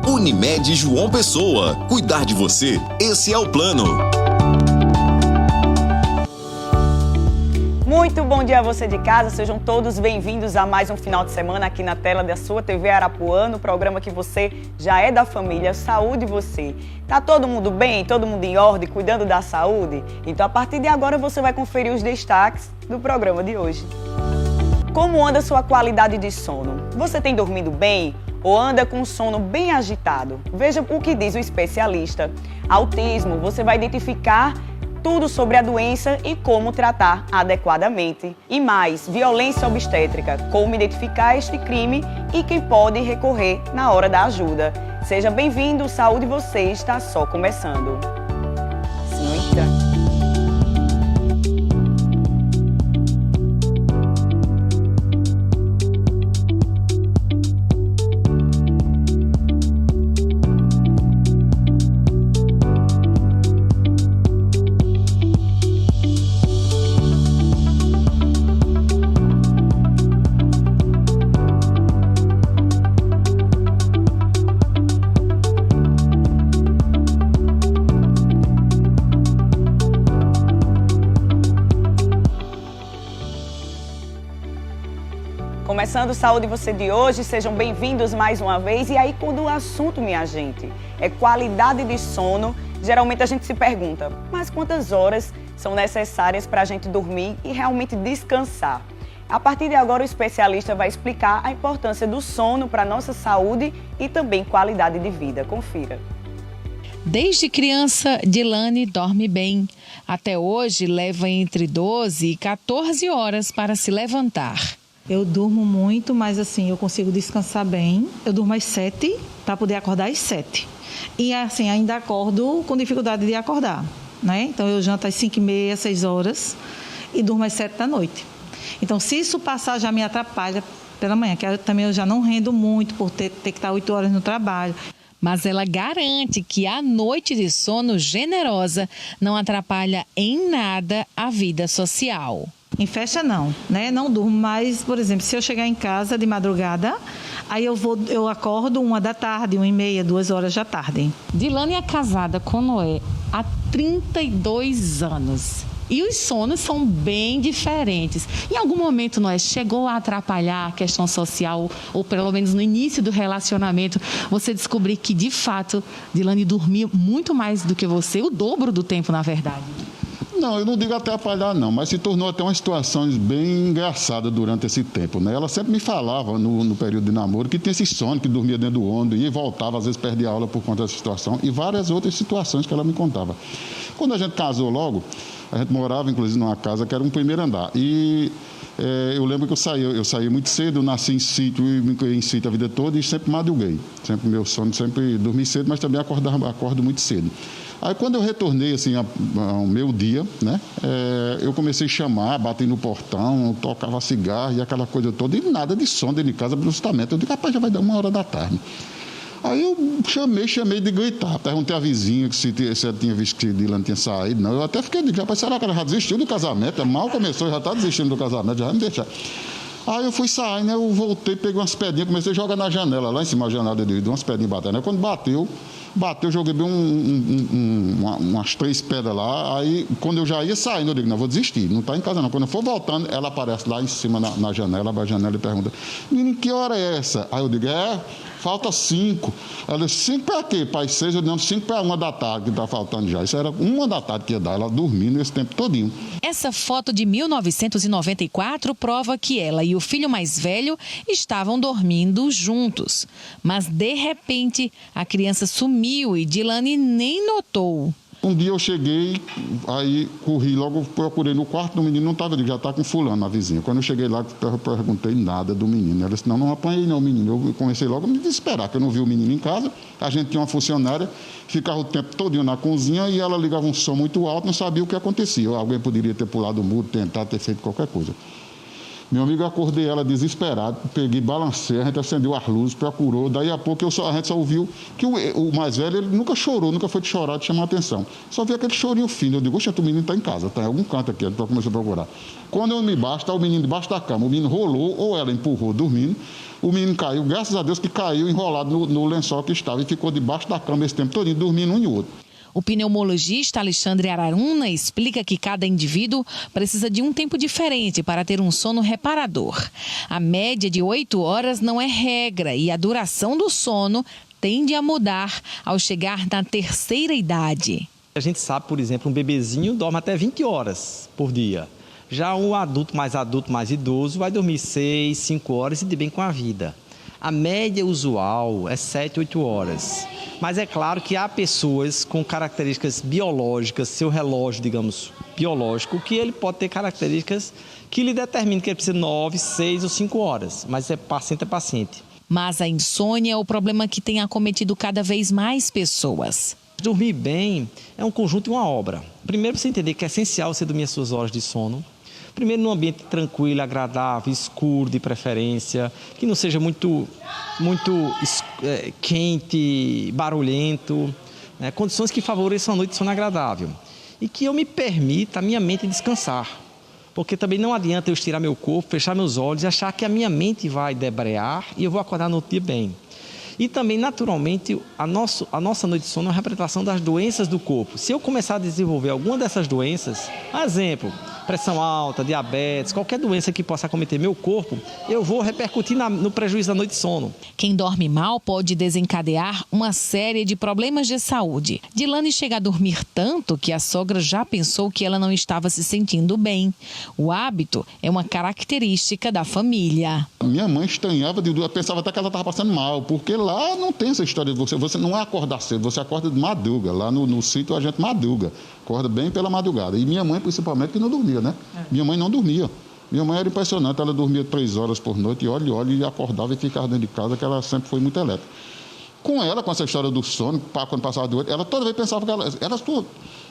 Unimed João Pessoa. Cuidar de você, esse é o plano. Muito bom dia a você de casa, sejam todos bem-vindos a mais um final de semana aqui na tela da sua TV Arapuã, no programa que você já é da família Saúde Você. Tá todo mundo bem? Todo mundo em ordem, cuidando da saúde? Então a partir de agora você vai conferir os destaques do programa de hoje. Como anda sua qualidade de sono? Você tem dormido bem? Ou anda com sono bem agitado? Veja o que diz o especialista. Autismo, você vai identificar tudo sobre a doença e como tratar adequadamente. E mais, violência obstétrica, como identificar este crime e quem pode recorrer na hora da ajuda. Seja bem-vindo, Saúde Você está só começando. Começando o Saúde Você de hoje, sejam bem-vindos mais uma vez. E aí, quando o assunto, minha gente, é qualidade de sono, geralmente a gente se pergunta, mas quantas horas são necessárias para a gente dormir e realmente descansar? A partir de agora, o especialista vai explicar a importância do sono para a nossa saúde e também qualidade de vida. Confira. Desde criança, Dilane dorme bem. Até hoje, leva entre 12 e 14 horas para se levantar. Eu durmo muito, mas assim, eu consigo descansar bem. Eu durmo às 7 para poder acordar às 7. E assim, ainda acordo com dificuldade de acordar, né? Então eu janto às 5h30, 6 horas e durmo às 7 da noite. Então se isso passar já me atrapalha pela manhã, que também eu já não rendo muito por ter que estar 8 horas no trabalho. Mas ela garante que a noite de sono generosa não atrapalha em nada a vida social. Em festa não, né? Não durmo mais, por exemplo, se eu chegar em casa de madrugada, aí eu acordo 1 da tarde, 1h30, 2 horas da tarde. Dilane é casada com Noé há 32 anos. E os sonos são bem diferentes. Em algum momento, Noé, chegou a atrapalhar a questão social, ou pelo menos no início do relacionamento, você descobrir que, de fato, Dilane dormia muito mais do que você, o dobro do tempo, na verdade? Não, eu não digo atrapalhar não, mas se tornou até uma situação bem engraçada durante esse tempo, né? Ela sempre me falava no período de namoro que tinha esse sono, que dormia dentro do ônibus, ia e voltava, às vezes perdia aula por conta dessa situação e várias outras situações que ela me contava. Quando a gente casou logo, a gente morava inclusive numa casa que era um primeiro andar e eu lembro que eu saí muito cedo, eu nasci em sítio e me criei em sítio a vida toda e sempre madruguei. Sempre meu sono, sempre dormi cedo, mas também acordo muito cedo. Aí quando eu retornei assim ao meu dia, né, eu comecei a chamar, bater no portão, tocava cigarro e aquela coisa toda, e nada de som dentro de casa, absolutamente. Eu disse, rapaz, já vai dar 1 hora da tarde. Aí eu chamei de gritar, perguntei à vizinha se ela tinha visto que Dilane tinha saído. Não, eu até fiquei de rapaz, será que ela já desistiu do casamento? Mal começou, já está desistindo do casamento, já vai me deixar. Aí eu fui sair, né, eu voltei, peguei umas pedrinhas, comecei a jogar na janela, lá em cima da janela dele, umas pedrinhas batendo. Aí quando bateu, eu joguei bem umas 3 pedras lá, aí quando eu já ia saindo, eu digo, não, vou desistir, não está em casa não. Quando eu for voltando, ela aparece lá em cima na janela, abre a janela e pergunta, menino, que hora é essa? Aí eu digo, falta 5. Ela disse, 5 para quê? Pai, 6, eu digo, 5 para 1 da tarde que está faltando já. Isso era 1 da tarde que ia dar, ela dormindo esse tempo todinho. Essa foto de 1994 prova que ela e o filho mais velho estavam dormindo juntos. Mas, de repente, a criança sumiu e Dilane nem notou. Um dia eu cheguei, aí corri, logo procurei no quarto do menino, não estava ali, já está com fulano, a vizinha. Quando eu cheguei lá, eu perguntei nada do menino. Ela disse, não apanhei não, menino. Eu comecei logo a me desesperar, que eu não vi o menino em casa. A gente tinha uma funcionária, ficava o tempo todo na cozinha e ela ligava um som muito alto, não sabia o que acontecia. Alguém poderia ter pulado o muro, tentado ter feito qualquer coisa. Meu amigo, eu acordei ela desesperado, peguei, balancei, a gente acendeu as luzes, procurou. Daí a pouco a gente só ouviu que o mais velho, ele nunca chorou, nunca foi de chorar, de chamar a atenção. Só vi aquele chorinho fino. Eu digo, oxe, o menino está em casa, está em algum canto aqui. Então comecei a procurar. Quando eu me baixo, está o menino debaixo da cama. O menino rolou, ou ela empurrou dormindo. O menino caiu, graças a Deus que caiu enrolado no lençol que estava e ficou debaixo da cama esse tempo todo, dormindo um e outro. O pneumologista Alexandre Araruna explica que cada indivíduo precisa de um tempo diferente para ter um sono reparador. A média de 8 horas não é regra e a duração do sono tende a mudar ao chegar na terceira idade. A gente sabe, por exemplo, um bebezinho dorme até 20 horas por dia. Já um adulto, mais idoso, vai dormir 6, 5 horas e de bem com a vida. A média usual é 7, 8 horas. Mas é claro que há pessoas com características biológicas, seu relógio, digamos, biológico, que ele pode ter características que lhe determinam que ele precisa de 9, 6 ou 5 horas. Mas é paciente. Mas a insônia é o problema que tem acometido cada vez mais pessoas. Dormir bem é um conjunto e uma obra. Primeiro, você entender que é essencial você dormir as suas horas de sono. Primeiro, num ambiente tranquilo, agradável, escuro de preferência, que não seja muito quente, barulhento, né? Condições que favoreçam a noite de sono agradável. E que eu me permita a minha mente descansar. Porque também não adianta eu estirar meu corpo, fechar meus olhos e achar que a minha mente vai debrear e eu vou acordar no outro dia bem. E também, naturalmente, a nossa noite de sono é uma representação das doenças do corpo. Se eu começar a desenvolver alguma dessas doenças, exemplo, pressão alta, diabetes, qualquer doença que possa acometer meu corpo, eu vou repercutir no prejuízo da noite de sono. Quem dorme mal pode desencadear uma série de problemas de saúde. Dilane chega a dormir tanto que a sogra já pensou que ela não estava se sentindo bem. O hábito é uma característica da família. Minha mãe estranhava, pensava até que ela estava passando mal, porque lá não tem essa história de você não é acordar cedo, você acorda de madruga. Lá no sítio a gente madruga, acorda bem pela madrugada. E minha mãe, principalmente, que não dormia, né? Minha mãe não dormia. Minha mãe era impressionante, ela dormia 3 horas por noite e olha, e acordava e ficava dentro de casa, que ela sempre foi muito elétrica. Com ela, com essa história do sono, quando passava de 8, ela toda vez pensava que ela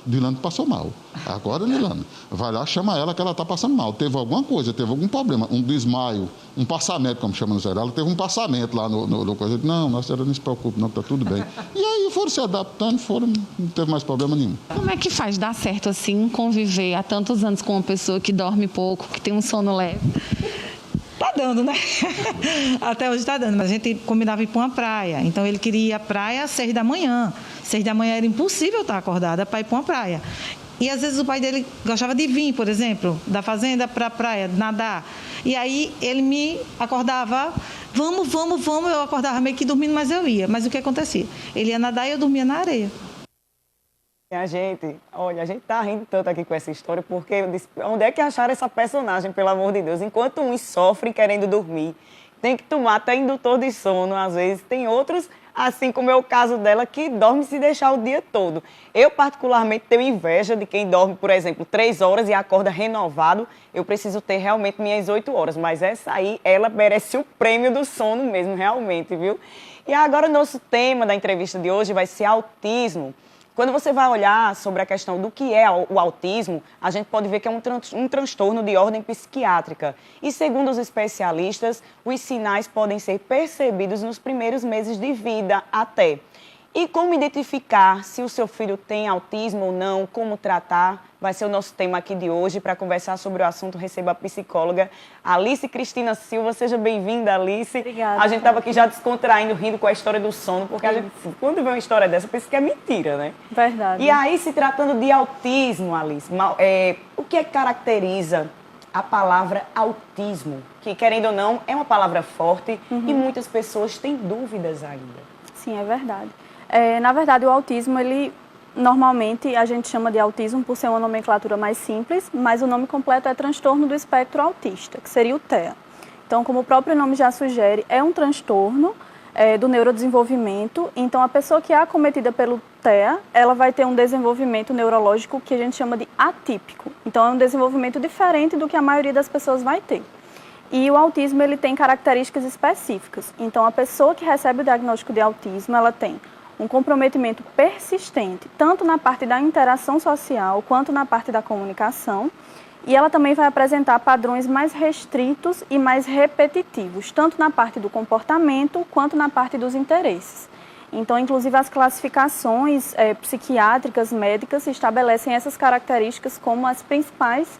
Dilane passou mal. Agora, Dilane, vai lá, chama ela que ela está passando mal. Teve alguma coisa, teve algum problema, um desmaio, um passamento, como chama no geral. Ela teve um passamento lá no coisa. Eu disse, não, a senhora não se preocupe, não, está tudo bem. E aí foram se adaptando, não teve mais problema nenhum. Como é que faz dar certo assim conviver há tantos anos com uma pessoa que dorme pouco, que tem um sono leve? Tá dando, né? Até hoje tá dando, mas a gente combinava ir para uma praia. Então ele queria ir à praia às 6 da manhã. 6 da manhã era impossível estar acordada para ir para uma praia. E às vezes o pai dele gostava de vir, por exemplo, da fazenda para a praia, nadar. E aí ele me acordava, vamos, eu acordava meio que dormindo, mas eu ia. Mas o que acontecia? Ele ia nadar e eu dormia na areia. A gente tá rindo tanto aqui com essa história, porque eu disse, onde é que acharam essa personagem, pelo amor de Deus? Enquanto uns sofrem querendo dormir, tem que tomar até indutor de sono, às vezes. Tem outros, assim como é o caso dela, que dorme se deixar o dia todo. Eu, particularmente, tenho inveja de quem dorme, por exemplo, 3 horas e acorda renovado. Eu preciso ter realmente minhas 8 horas, mas essa aí, ela merece o prêmio do sono mesmo, realmente, viu? E agora o nosso tema da entrevista de hoje vai ser autismo. Quando você vai olhar sobre a questão do que é o autismo, a gente pode ver que é um transtorno de ordem psiquiátrica. E, segundo os especialistas, os sinais podem ser percebidos nos primeiros meses de vida até. E como identificar se o seu filho tem autismo ou não, como tratar, vai ser o nosso tema aqui de hoje. Para conversar sobre o assunto, receba a psicóloga Alice Cristina Silva. Seja bem-vinda, Alice. Obrigada. A gente estava aqui já descontraindo, rindo com a história do sono, porque a gente, quando vê uma história dessa, pensa que é mentira, né? Verdade. E aí, se tratando de autismo, Alice, o que é que caracteriza a palavra autismo? Que, querendo ou não, é uma palavra forte e muitas pessoas têm dúvidas ainda. Sim, é verdade. Na verdade, o autismo, ele normalmente a gente chama de autismo por ser uma nomenclatura mais simples, mas o nome completo é transtorno do espectro autista, que seria o TEA. Então, como o próprio nome já sugere, é um transtorno do neurodesenvolvimento. Então, a pessoa que é acometida pelo TEA, ela vai ter um desenvolvimento neurológico que a gente chama de atípico. Então, é um desenvolvimento diferente do que a maioria das pessoas vai ter. E o autismo, ele tem características específicas. Então, a pessoa que recebe o diagnóstico de autismo, ela tem um comprometimento persistente, tanto na parte da interação social, quanto na parte da comunicação. E ela também vai apresentar padrões mais restritos e mais repetitivos, tanto na parte do comportamento quanto na parte dos interesses. Então, inclusive, as classificações psiquiátricas, médicas, estabelecem essas características como as principais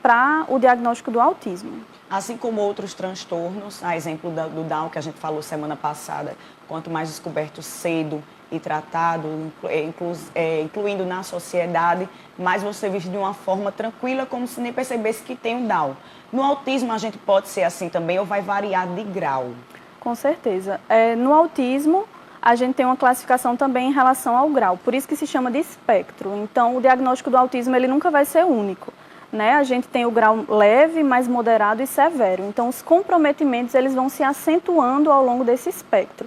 para o diagnóstico do autismo. Assim como outros transtornos, a exemplo do Down, que a gente falou semana passada, quanto mais descoberto cedo e tratado, incluindo na sociedade, mais você vive de uma forma tranquila, como se nem percebesse que tem o Down. No autismo, a gente pode ser assim também ou vai variar de grau? Com certeza. No autismo, a gente tem uma classificação também em relação ao grau, por isso que se chama de espectro. Então, o diagnóstico do autismo ele nunca vai ser único. Né? A gente tem o grau leve, mais moderado e severo. Então, os comprometimentos eles vão se acentuando ao longo desse espectro.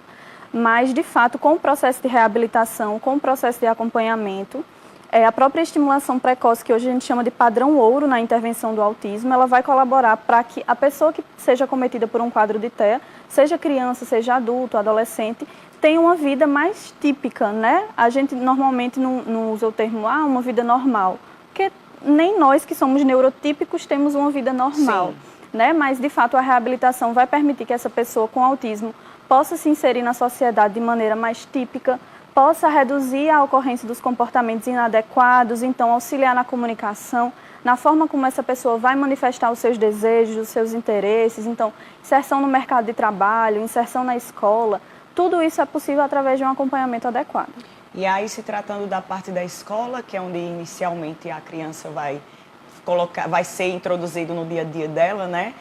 Mas, de fato, com o processo de reabilitação, com o processo de acompanhamento, a própria estimulação precoce, que hoje a gente chama de padrão ouro na intervenção do autismo, ela vai colaborar para que a pessoa que seja acometida por um quadro de TEA, seja criança, seja adulto, adolescente, tenha uma vida mais típica, né? A gente normalmente não usa o termo, uma vida normal, porque nem nós que somos neurotípicos temos uma vida normal, né? Mas, de fato, a reabilitação vai permitir que essa pessoa com autismo possa se inserir na sociedade de maneira mais típica, possa reduzir a ocorrência dos comportamentos inadequados, então auxiliar na comunicação, na forma como essa pessoa vai manifestar os seus desejos, os seus interesses, então inserção no mercado de trabalho, inserção na escola, tudo isso é possível através de um acompanhamento adequado. E aí, se tratando da parte da escola, que é onde inicialmente a criança vai ser introduzido no dia a dia dela, né?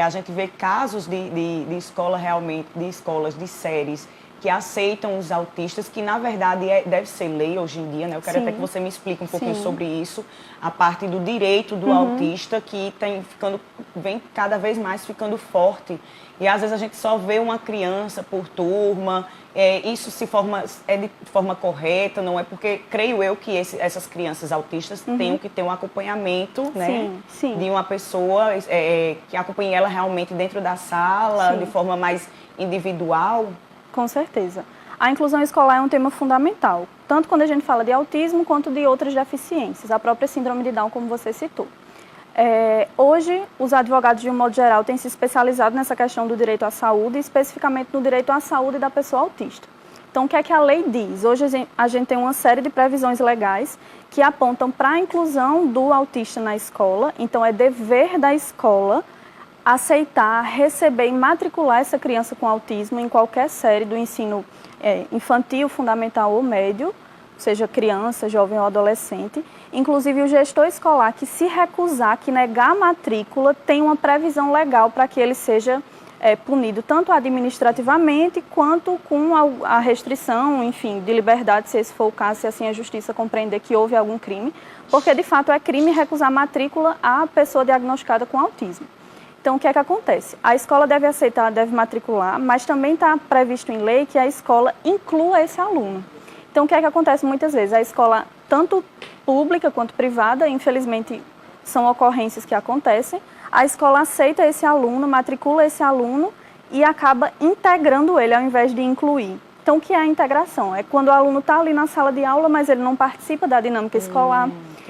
A gente vê casos de escola realmente, de escolas, de séries que aceitam os autistas, que na verdade deve ser lei hoje em dia, né? Eu quero até que você me explique um pouquinho sobre isso, a parte do direito do autista que vem cada vez mais ficando forte. E às vezes a gente só vê uma criança por turma, isso de forma correta, não é? Porque creio eu que essas crianças autistas tenham que ter um acompanhamento, né? De uma pessoa que acompanhe ela realmente dentro da sala, de forma mais individual. Com certeza. A inclusão escolar é um tema fundamental, tanto quando a gente fala de autismo quanto de outras deficiências, a própria síndrome de Down, como você citou. Hoje, os advogados, de um modo geral, têm se especializado nessa questão do direito à saúde, especificamente no direito à saúde da pessoa autista. Então, o que é que a lei diz? Hoje, a gente tem uma série de previsões legais que apontam para a inclusão do autista na escola. Então, é dever da escola aceitar, receber e matricular essa criança com autismo em qualquer série do ensino infantil, fundamental ou médio, seja criança, jovem ou adolescente. Inclusive, o gestor escolar que se recusar, que negar a matrícula, tem uma previsão legal para que ele seja punido tanto administrativamente quanto com a restrição, enfim, de liberdade, se esse for o caso, se assim a justiça compreender que houve algum crime, porque de fato é crime recusar matrícula à pessoa diagnosticada com autismo. Então, o que é que acontece? A escola deve aceitar, deve matricular, mas também está previsto em lei que a escola inclua esse aluno. Então, o que é que acontece muitas vezes? A escola, tanto pública quanto privada, infelizmente são ocorrências que acontecem, a escola aceita esse aluno, matricula esse aluno e acaba integrando ele ao invés de incluir. Então, o que é a integração? É quando o aluno está ali na sala de aula, mas ele não participa da dinâmica escolar,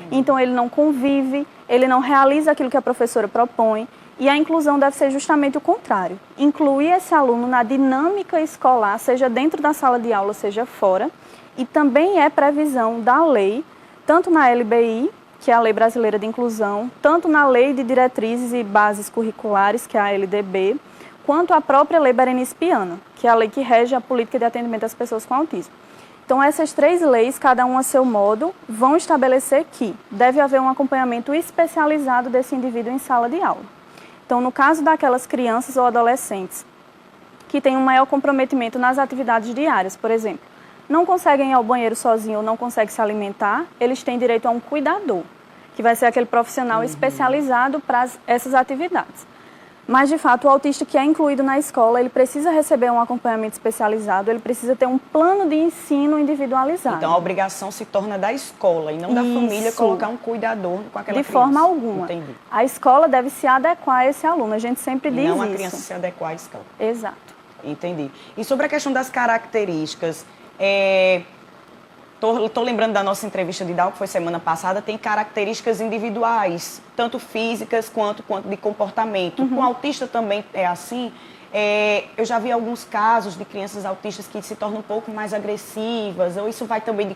então ele não convive, ele não realiza aquilo que a professora propõe. E a inclusão deve ser justamente o contrário. Incluir esse aluno na dinâmica escolar, seja dentro da sala de aula, seja fora. E também é previsão da lei, tanto na LBI, que é a Lei Brasileira de Inclusão, tanto na Lei de Diretrizes e Bases Curriculares, que é a LDB, quanto a própria Lei Berenice Piana, que é a lei que rege a política de atendimento às pessoas com autismo. Então, essas três leis, cada uma a seu modo, vão estabelecer que deve haver um acompanhamento especializado desse indivíduo em sala de aula. Então, no caso daquelas crianças ou adolescentes que têm um maior comprometimento nas atividades diárias, por exemplo, não conseguem ir ao banheiro sozinho ou não conseguem se alimentar, eles têm direito a um cuidador, que vai ser aquele profissional especializado para essas atividades. Mas, de fato, o autista que é incluído na escola, ele precisa receber um acompanhamento especializado, ele precisa ter um plano de ensino individualizado. Então, a obrigação se torna da escola e não da família colocar um cuidador com aquela criança. De forma alguma. Entendi. A escola deve se adequar a esse aluno, a gente sempre diz isso. Não a criança se adequar à escola. Exato. Entendi. E sobre a questão das características, Tô lembrando da nossa entrevista de Down, que foi semana passada, tem características individuais, tanto físicas quanto de comportamento. Com autista também é assim. Eu já vi alguns casos de crianças autistas que se tornam um pouco mais agressivas, ou isso vai também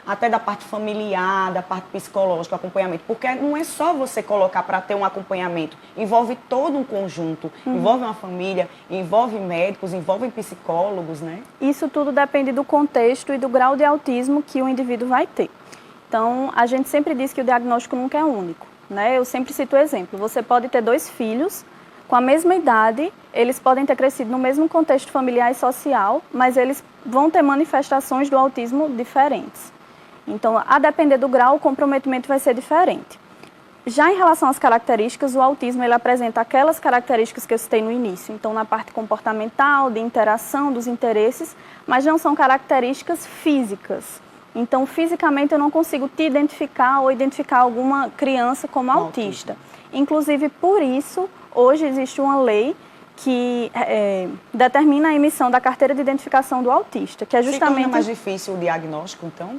até da parte familiar, da parte psicológica, acompanhamento. Porque não é só você colocar para ter um acompanhamento, envolve todo um conjunto, envolve uma família, envolve médicos, envolve psicólogos, né? Isso tudo depende do contexto e do grau de autismo que o indivíduo vai ter. Então, a gente sempre diz que o diagnóstico nunca é único, né? Eu sempre cito o exemplo, você pode ter 2 filhos, com a mesma idade, eles podem ter crescido no mesmo contexto familiar e social, mas eles vão ter manifestações do autismo diferentes. Então, a depender do grau, o comprometimento vai ser diferente. Já em relação às características, o autismo ele apresenta aquelas características que eu citei no início. Então, na parte comportamental, de interação, dos interesses, mas não são características físicas. Então, fisicamente, eu não consigo te identificar ou identificar alguma criança como autista. Inclusive, por isso, hoje existe uma lei que determina a emissão da carteira de identificação do autista, que é justamente... Se torna mais difícil o diagnóstico, então?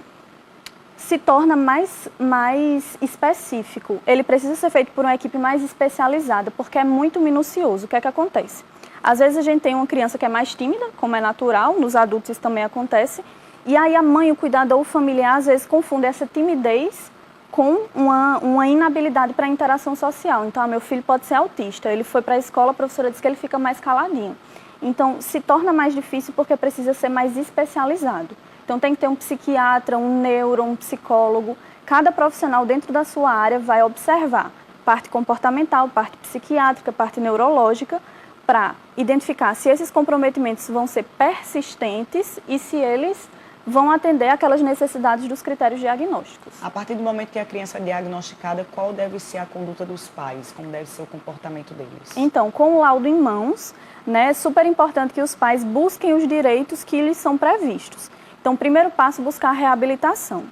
Se torna mais específico. Ele precisa ser feito por uma equipe mais especializada, porque é muito minucioso. O que é que acontece? Às vezes a gente tem uma criança que é mais tímida, como é natural, nos adultos isso também acontece, e aí a mãe, o cuidador, o familiar, às vezes confunde essa timidez com uma inabilidade para a interação social. Então, meu filho pode ser autista, ele foi para a escola, a professora disse que ele fica mais caladinho. Então, se torna mais difícil porque precisa ser mais especializado. Então, tem que ter um psiquiatra, um neuro, um psicólogo. Cada profissional dentro da sua área vai observar parte comportamental, parte psiquiátrica, parte neurológica, para identificar se esses comprometimentos vão ser persistentes e se eles vão atender aquelas necessidades dos critérios diagnósticos. A partir do momento que a criança é diagnosticada, qual deve ser a conduta dos pais? Como deve ser o comportamento deles? Então, com o laudo em mãos, né, é super importante que os pais busquem os direitos que lhes são previstos. Então, o primeiro passo é buscar a reabilitação.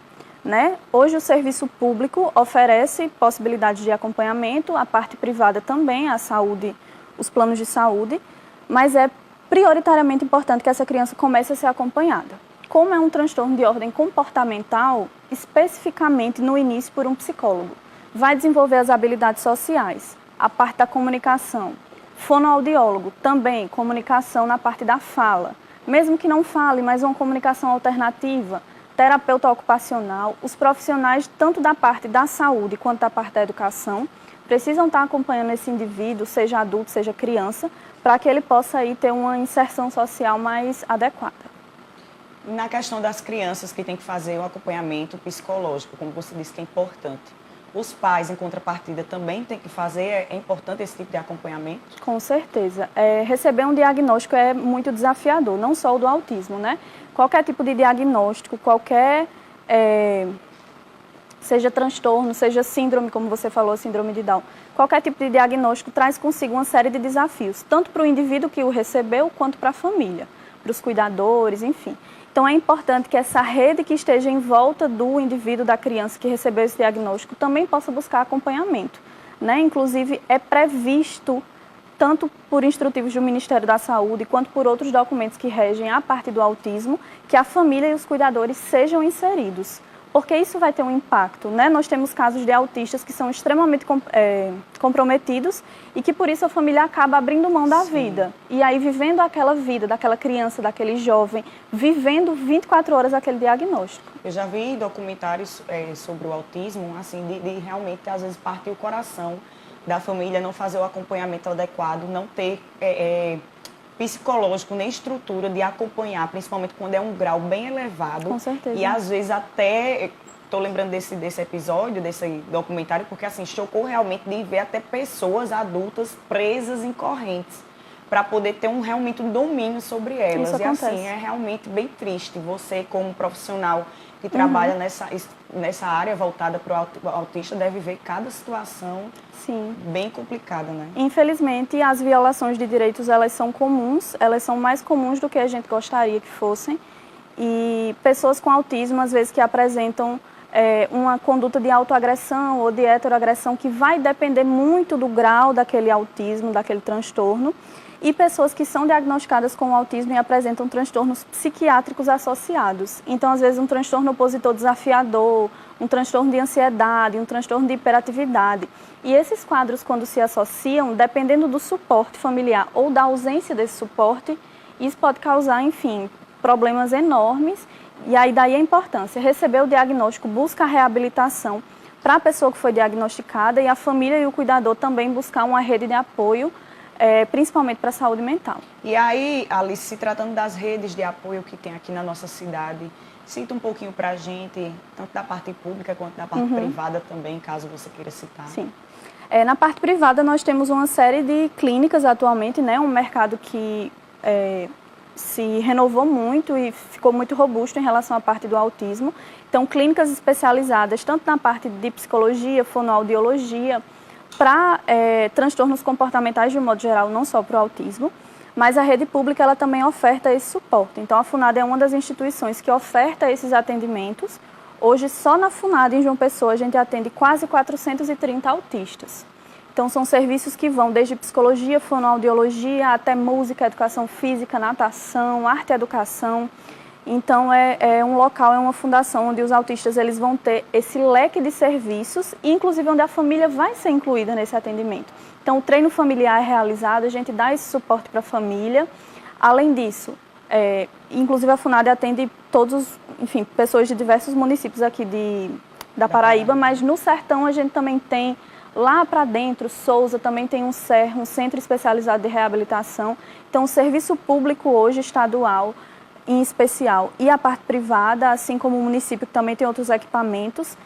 Né? Hoje, o serviço público oferece possibilidades de acompanhamento, a parte privada também, a saúde, os planos de saúde, mas é prioritariamente importante que essa criança comece a ser acompanhada. Como é um transtorno de ordem comportamental, especificamente no início por um psicólogo, vai desenvolver as habilidades sociais, a parte da comunicação. Fonoaudiólogo, também comunicação na parte da fala. Mesmo que não fale, mas uma comunicação alternativa. Terapeuta ocupacional, os profissionais, tanto da parte da saúde quanto da parte da educação, precisam estar acompanhando esse indivíduo, seja adulto, seja criança, para que ele possa aí ter uma inserção social mais adequada. Na questão das crianças que tem que fazer o acompanhamento psicológico, como você disse que é importante, os pais, em contrapartida, também têm que fazer, é importante esse tipo de acompanhamento? Com certeza. Receber um diagnóstico é muito desafiador, não só o do autismo, né? Qualquer tipo de diagnóstico, seja transtorno, seja síndrome, como você falou, síndrome de Down, qualquer tipo de diagnóstico traz consigo uma série de desafios, tanto para o indivíduo que o recebeu, quanto para a família, para os cuidadores, enfim. Então, é importante que essa rede que esteja em volta do indivíduo, da criança que recebeu esse diagnóstico, também possa buscar acompanhamento, né? Inclusive, é previsto, tanto por instrutivos do Ministério da Saúde, quanto por outros documentos que regem a parte do autismo, que a família e os cuidadores sejam inseridos, porque isso vai ter um impacto, né? Nós temos casos de autistas que são extremamente comprometidos e que por isso a família acaba abrindo mão da vida. E aí vivendo aquela vida daquela criança, daquele jovem, vivendo 24 horas aquele diagnóstico. Eu já vi documentários sobre o autismo, assim, de realmente às vezes partir o coração da família, não fazer o acompanhamento adequado, não ter psicológico nem estrutura de acompanhar, principalmente quando é um grau bem elevado. Com certeza. E às vezes até, estou lembrando desse episódio, desse documentário, porque assim, chocou realmente de ver até pessoas adultas presas em correntes, para poder ter realmente um domínio sobre elas. Isso acontece. E assim, é realmente bem triste você, como profissional que trabalha nessa área voltada para o autista, deve ver cada situação bem complicada, né? Infelizmente, as violações de direitos, elas são comuns, elas são mais comuns do que a gente gostaria que fossem. E pessoas com autismo, às vezes, que apresentam uma conduta de autoagressão ou de heteroagressão, que vai depender muito do grau daquele autismo, daquele transtorno. e pessoas que são diagnosticadas com autismo e apresentam transtornos psiquiátricos associados. Então, às vezes, um transtorno opositor desafiador, um transtorno de ansiedade, um transtorno de hiperatividade. E esses quadros, quando se associam, dependendo do suporte familiar ou da ausência desse suporte, isso pode causar, enfim, problemas enormes. E aí daí a importância, receber o diagnóstico, busca a reabilitação para a pessoa que foi diagnosticada e a família e o cuidador também buscar uma rede de apoio, principalmente para a saúde mental. E aí, Alice, se tratando das redes de apoio que tem aqui na nossa cidade, cita um pouquinho para a gente, tanto da parte pública quanto da parte privada também, caso você queira citar. Sim. Na parte privada nós temos uma série de clínicas atualmente, né, um mercado que se renovou muito e ficou muito robusto em relação à parte do autismo. Então, clínicas especializadas tanto na parte de psicologia, fonoaudiologia, para transtornos comportamentais de um modo geral, não só para o autismo, mas a rede pública ela também oferta esse suporte. Então, a FUNAD é uma das instituições que oferta esses atendimentos. Hoje, só na FUNAD, em João Pessoa, a gente atende quase 430 autistas. Então, são serviços que vão desde psicologia, fonoaudiologia, até música, educação física, natação, arte e educação. Então, é um local, é uma fundação onde os autistas eles vão ter esse leque de serviços, inclusive onde a família vai ser incluída nesse atendimento. Então, o treino familiar é realizado, a gente dá esse suporte para a família. Além disso, inclusive a FUNAD atende pessoas de diversos municípios aqui da Paraíba, mas no Sertão a gente também tem. Lá para dentro, Souza também tem um CER, um Centro Especializado de Reabilitação. Então, o serviço público hoje, estadual, em especial, e a parte privada, assim como o município que também tem outros equipamentos,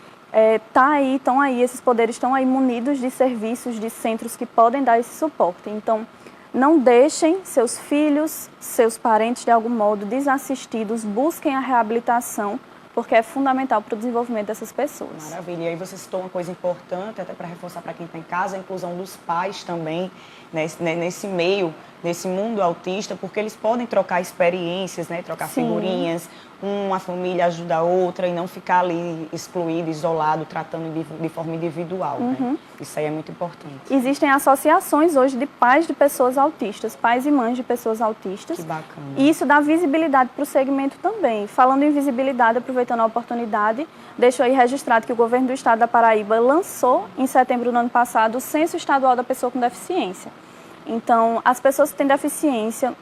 esses poderes estão aí munidos de serviços, de centros que podem dar esse suporte. Então, não deixem seus filhos, seus parentes, de algum modo, desassistidos, busquem a reabilitação, porque é fundamental para o desenvolvimento dessas pessoas. Maravilha. E aí você citou uma coisa importante, até para reforçar para quem está em casa, a inclusão dos pais também, nesse meio, nesse mundo autista, porque eles podem trocar experiências, né, trocar figurinhas, uma família ajuda a outra e não ficar ali excluído, isolado, tratando de forma individual. Né? Isso aí é muito importante. Existem associações hoje de pais de pessoas autistas, pais e mães de pessoas autistas. Que bacana. E isso dá visibilidade para o segmento também. Falando em visibilidade, aproveitando a oportunidade, deixo aí registrado que o governo do estado da Paraíba lançou, em setembro do ano passado, o Censo Estadual da Pessoa com Deficiência. Então, as pessoas que têm deficiência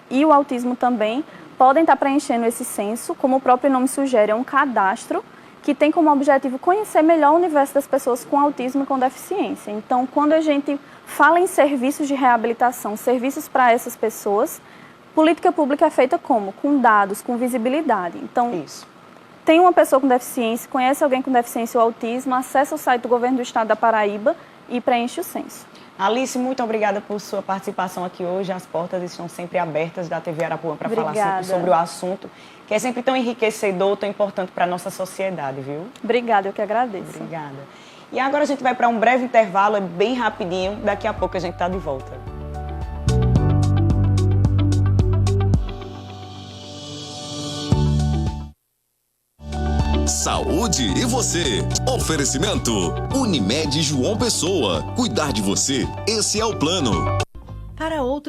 e o autismo também podem estar preenchendo esse censo, como o próprio nome sugere, é um cadastro que tem como objetivo conhecer melhor o universo das pessoas com autismo e com deficiência. Então, quando a gente fala em serviços de reabilitação, serviços para essas pessoas, política pública é feita como? Com dados, com visibilidade. Então, tem uma pessoa com deficiência, conhece alguém com deficiência ou autismo, acessa o site do governo do estado da Paraíba e preenche o censo. Alice, muito obrigada por sua participação aqui hoje. As portas estão sempre abertas da TV Arapuã para falar sobre o assunto, que é sempre tão enriquecedor, tão importante para a nossa sociedade, viu? Obrigada, eu que agradeço. Obrigada. E agora a gente vai para um breve intervalo, é bem rapidinho, daqui a pouco a gente está de volta. Saúde e você. Oferecimento Unimed João Pessoa. Cuidar de você, esse é o plano. Para outro